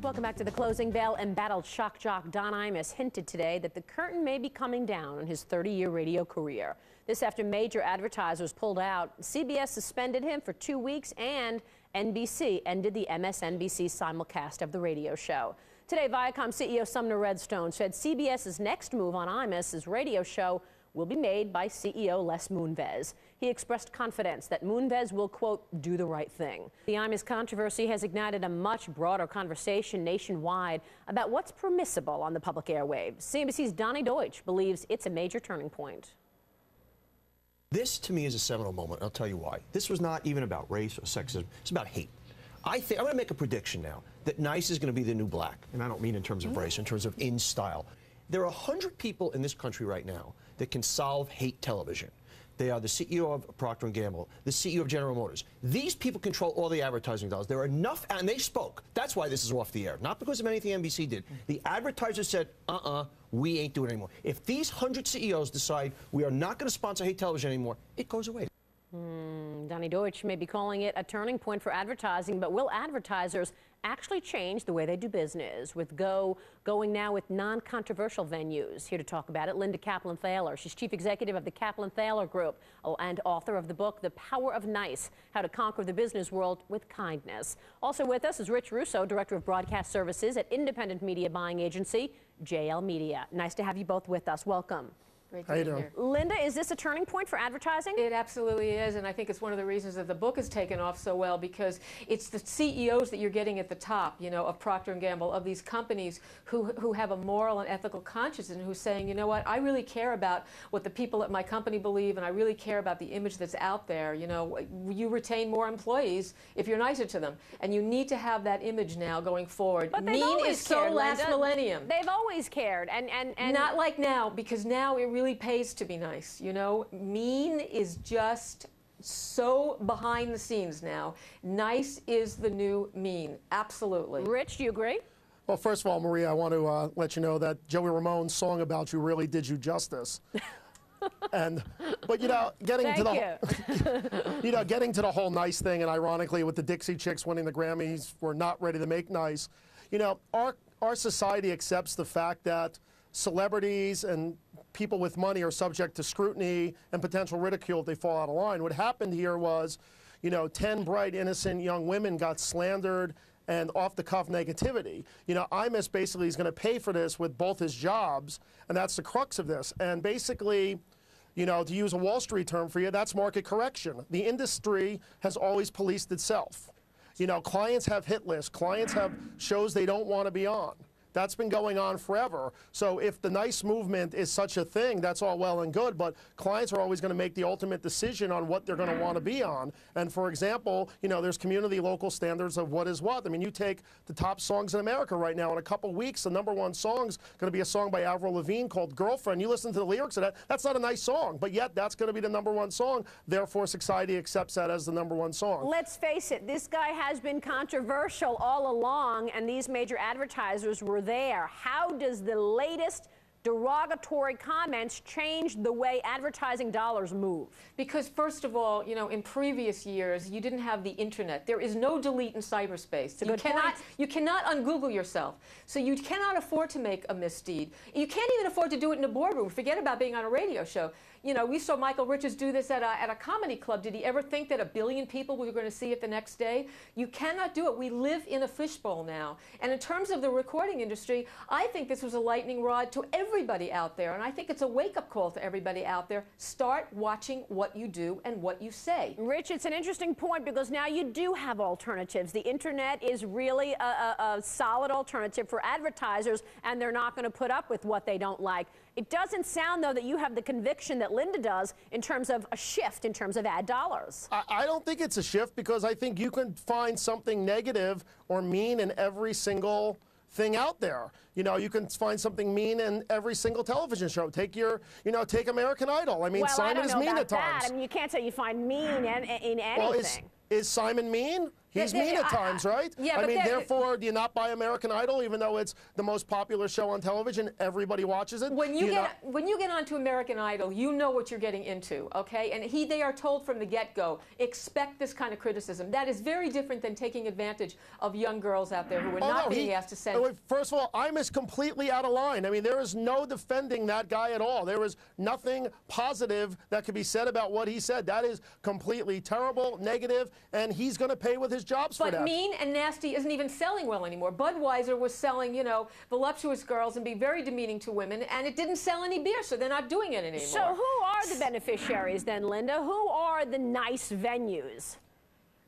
Welcome back to the Closing Bell. Embattled shock jock Don Imus hinted today that the curtain may be coming down on his 30-year radio career. This after major advertisers pulled out. CBS suspended him for 2 weeks, and NBC ended the MSNBC simulcast of the radio show. Today, Viacom CEO Sumner Redstone said CBS's next move on Imus's radio show will be made by CEO Les Moonves. He expressed confidence that Moonves will, quote, do the right thing. The Imus controversy has ignited a much broader conversation nationwide about what's permissible on the public airwaves. CNBC's Donnie Deutsch believes it's a major turning point. This, to me, is a seminal moment. I'll tell you why. This was not even about race or sexism. It's about hate. I'm going to make a prediction now that nice is going to be the new black. And I don't mean in terms of race, in terms of in style. There are 100 people in this country right now that can solve hate television. They are the CEO of Procter & Gamble, the CEO of General Motors. These people control all the advertising dollars. There are enough, and they spoke. That's why this is off the air, not because of anything NBC did. The advertisers said, we ain't doing it anymore. If these 100 CEOs decide we are not going to sponsor hate television anymore, it goes away. Donnie Deutsch may be calling it a turning point for advertising, but will advertisers actually change the way they do business, with going now with non-controversial venues? Here to talk about it, Linda Kaplan. She's chief executive of the Kaplan Group and author of the book, The Power of Nice, How to Conquer the Business World with Kindness. Also with us is Rich Russo, director of broadcast services at independent media buying agency JL Media. Nice to have you both with us. Welcome. Great to be here. Linda, is this a turning point for advertising? It absolutely is, and I think it's one of the reasons that the book has taken off so well, because it's the CEOs that you're getting at the top, you know, of Procter & Gamble, of these companies who have a moral and ethical conscience, and who's saying, you know what, I really care about what the people at my company believe, and I really care about the image that's out there. You know, you retain more employees if you're nicer to them, and you need to have that image now going forward. But mean is so last millennium. They've always cared, and not like now, because now it really pays to be nice. You know, mean is just so behind the scenes now. Nice is the new mean. Absolutely. Rich, do you agree? Well, first of all, Maria, I want to let you know that Joey Ramone's song about you really did you justice. But you know, getting to the whole nice thing, and ironically, with the Dixie Chicks winning the Grammys, we're not ready to make nice. You know, our society accepts the fact that celebrities and people with money are subject to scrutiny and potential ridicule if they fall out of line. What happened here was, you know, 10 bright, innocent young women got slandered and off-the-cuff negativity. You know, Imus basically is going to pay for this with both his jobs, and that's the crux of this. And basically, you know, to use a Wall Street term for you, that's market correction. The industry has always policed itself. You know, clients have hit lists. Clients have shows they don't want to be on. That's been going on forever. So if the nice movement is such a thing, that's all well and good, but clients are always going to make the ultimate decision on what they're going to want to be on. And for example, you know, there's community local standards of what is what. I mean, you take the top songs in America right now, in a couple weeks, the #1 song's going to be a song by Avril Lavigne called Girlfriend. You listen to the lyrics of that, that's not a nice song, but yet that's going to be the #1 song. Therefore, society accepts that as the #1 song. Let's face it, this guy has been controversial all along, and these major advertisers were there. How does the latest derogatory comments change the way advertising dollars move? Because first of all, you know, in previous years, you didn't have the internet. There is no delete in cyberspace. You cannot un-Google yourself. So you cannot afford to make a misdeed. You can't even afford to do it in a boardroom. Forget about being on a radio show. You know, we saw Michael Richards do this at a comedy club. Did he ever think that 1 billion people were going to see it the next day? You cannot do it. We live in a fishbowl now. And in terms of the recording industry, I think this was a lightning rod to everybody out there. And I think it's a wake-up call to everybody out there. Start watching what you do and what you say. Rich, it's an interesting point, because now you do have alternatives. The internet is really a solid alternative for advertisers, and they're not going to put up with what they don't like. It doesn't sound, though, that you have the conviction that Linda does in terms of a shift in terms of ad dollars. I don't think it's a shift, because I think you can find something negative or mean in every single thing out there. You know, you can find something mean in every single television show. Take take American Idol. I mean, well, Simon is mean at times. I mean, you can't say you find mean in anything. Well, is Simon mean? He's mean at times, right? Yeah, I but mean, therefore, do you not buy American Idol, even though it's the most popular show on television? Everybody watches it. When you get onto American Idol, you know what you're getting into, okay? And they are told from the get-go, expect this kind of criticism. That is very different than taking advantage of young girls out there who are not being asked to send. First of all, Imus completely out of line. I mean, there is no defending that guy at all. There is nothing positive that could be said about what he said. That is completely terrible, negative, and he's going to pay with his jobs for that. But mean and nasty isn't even selling well anymore. Budweiser was selling, you know, voluptuous girls and being very demeaning to women, and it didn't sell any beer, so they're not doing it anymore. So who are the beneficiaries then, Linda? Who are the nice venues?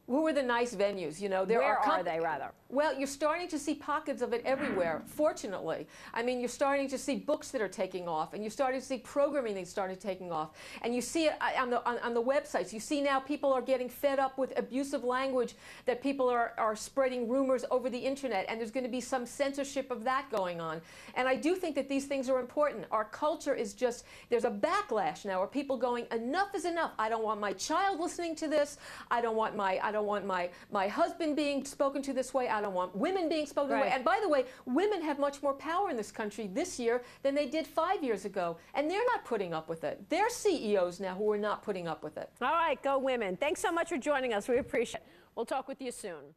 Who are the nice venues? You know, where are they, rather? Well, you're starting to see pockets of it everywhere, fortunately. I mean, you're starting to see books that are taking off, and you're starting to see programming that's started taking off. And you see it on the websites. You see now people are getting fed up with abusive language, that people are spreading rumors over the internet, and there's going to be some censorship of that going on. And I do think that these things are important. Our culture is just, there's a backlash now where people going, enough is enough. I don't want my child listening to this. I don't want my husband being spoken to this way. I don't want women being spoken to this way. And by the way, women have much more power in this country this year than they did 5 years ago. And they're not putting up with it. They're CEOs now who are not putting up with it. All right, go women. Thanks so much for joining us. We appreciate it. We'll talk with you soon.